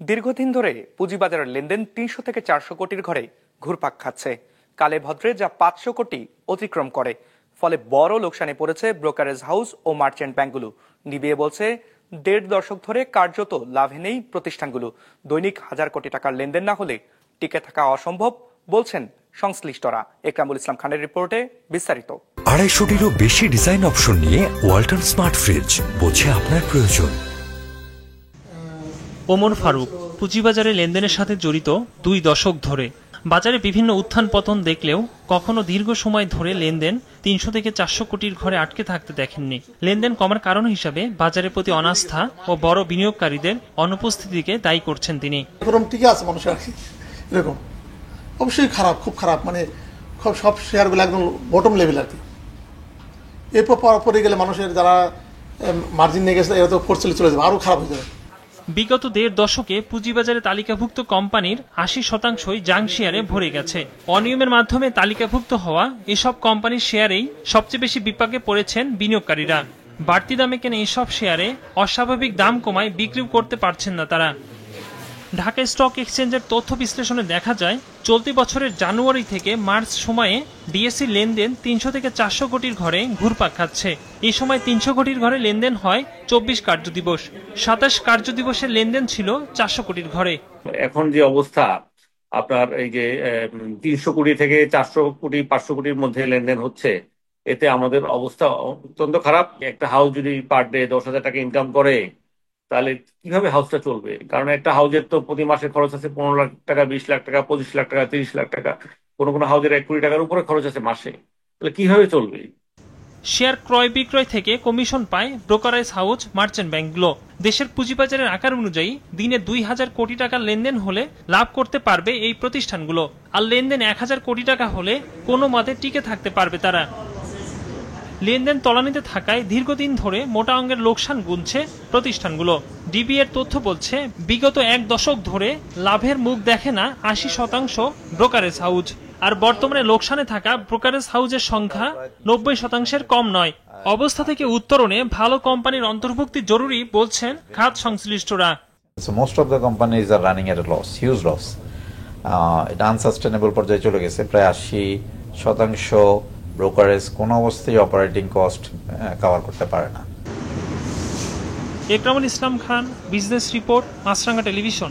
দীর্ঘদিন ধরে পুঁজিবাজারের লেনদেন ৩০০ থেকে ৪০০ কোটির ঘরে ঘুরপাক খাচ্ছে। কালে ভদ্রে যা ৫০০ কোটি অতিক্রম করে। ফলে বড় লোকসানে পড়েছে ব্রোকারেজ হাউস ও মার্চেন্ট ব্যাংকগুলো। নিবিয়ে বলছে, ১.৫ দশক ধরে কার্যত লাভে নেই প্রতিষ্ঠানগুলো। দৈনিক ১,০০০ কোটি টাকার লেনদেন না হলে টিকে থাকা অসম্ভব বলছেন সংশ্লিষ্টরা। একরামুল ইসলাম খানের রিপোর্টে বিস্তারিত। ২৫০টিরও বেশি ডিজাইন অপশন নিয়ে ওয়ালটন স্মার্ট ফ্রিজ, বোঝে আপনার প্রয়োজন। ওমর ফারুক পুঁজিবাজারে লেনদেনের সাথে জড়িত ২ দশক ধরে। বাজারে বিভিন্ন উত্থান পতন দেখলেও কখনো দীর্ঘ সময় ধরে লেনদেন ৩০০ থেকে ৪০০ কোটির ঘরে আটকে থাকতে দেখেননি। লেনদেন কমার কারণ হিসাবে বাজারের প্রতি অনাস্থা ও বড় বিনিয়োগকারীদের অনুপস্থিতিকে দায়ী করছেন তিনি। এরকম টিকে আছে মানুষের আর কি, এরকম অবশ্যই খারাপ, খুব খারাপ, মানে সব শেয়ারগুলো একদম বটম লেভেল আর কি। এরপর পরে গেলে মানুষের যারা মার্জিন নিয়ে গেছে এরা তো ফোর্সেলে চলে যাবে, আরও খারাপ হয়ে যাবে। বিগত ১.৫ দশকে পুঁজিবাজারে তালিকাভুক্ত কোম্পানির ৮০% জাঙ্ক শেয়ারে ভরে গেছে। অনিয়মের মাধ্যমে তালিকাভুক্ত হওয়া এসব কোম্পানির শেয়ারেই সবচেয়ে বেশি বিপাকে পড়েছেন বিনিয়োগকারীরা। বাড়তি দামে কেনা এসব শেয়ারে অস্বাভাবিক দাম কমায় বিক্রি করতে পারছেন না তারা। ঢাকা স্টক এক্সচেঞ্জের তথ্য বিশ্লেষণে দেখা যায়, চলতি বছরের জানুয়ারি থেকে মার্চ সময়ে ডিএসসি লেনদেন ৩০০ থেকে ৪০০ কোটির ঘরে ঘুরপাক খাচ্ছে। এই সময় ৩০০ কোটির ঘরে লেনদেন হয় ২৪ কার্যদিবস। ২৭ কার্যদিবসের লেনদেন ছিল ৪০০ কোটির ঘরে। এখন যে অবস্থা, আপনার এই যে ৩০০ কোটি থেকে ৪০০ কোটি ৫০০ কোটির মধ্যে লেনদেন হচ্ছে, এতে আমাদের অবস্থা অত্যন্ত খারাপ। একটা হাউস যদি পার ডে ১০,০০০ টাকা ইনকাম করে, তাহলে কিভাবে হাউসটা চলবে? কারণ একটা হাউসের তো প্রতি মাসে খরচ আছে ১৫ লাখ টাকা, ২০ লাখ টাকা, ২৫ লাখ টাকা, ৩০ লাখ টাকা, কোনো কোনো হাউসের ১ কোটি টাকার উপরে খরচ আছে মাসে। তাহলে কিভাবে চলবে? শেয়ার ক্রয় বিক্রয় থেকে কমিশন পায় ব্রোকারেজ হাউস, মার্চেন্ট ব্যাংকগুলো। দেশের পুঁজিবাজারের আকার অনুযায়ী দিনে ২,০০০ কোটি টাকার লেনদেন হলে লাভ করতে পারবে এই প্রতিষ্ঠানগুলো, আর লেনদেন ১,০০০ কোটি টাকা হলে কোনো মতে টিকে থাকতে পারবে তারা। লেনদেন তলানিতে থাকায় দীর্ঘদিন ধরে মোটা অঙ্কের লোকসান গুনছে প্রতিষ্ঠানগুলো। ডিবি এর তথ্য বলছে, বিগত ১ দশক ধরে লাভের মুখ দেখে না ৮০% ব্রোকারেজ হাউস। আর বর্তমানে লোকসানে থাকা ব্রোকারেজ হাউসের সংখ্যা ৯০%-এর কম নয়। অবস্থা থেকে উত্তরণে ভালো কোম্পানির অন্তর্ভুক্তি জরুরি বলছেন খাত সংশ্লিষ্টরা। So most of the companies are running at a loss, huge loss. এটা আনসাস্টেনেবল পর্যায়ে চলে গেছে। প্রায় ৮০% ব্রোকারেজ কোন অবস্থায় অপারেটিং কস্ট কভার করতে পারে না। একরামুল ইসলাম খান, বিজনেস রিপোর্ট, মাছরাঙ্গা টেলিভিশন।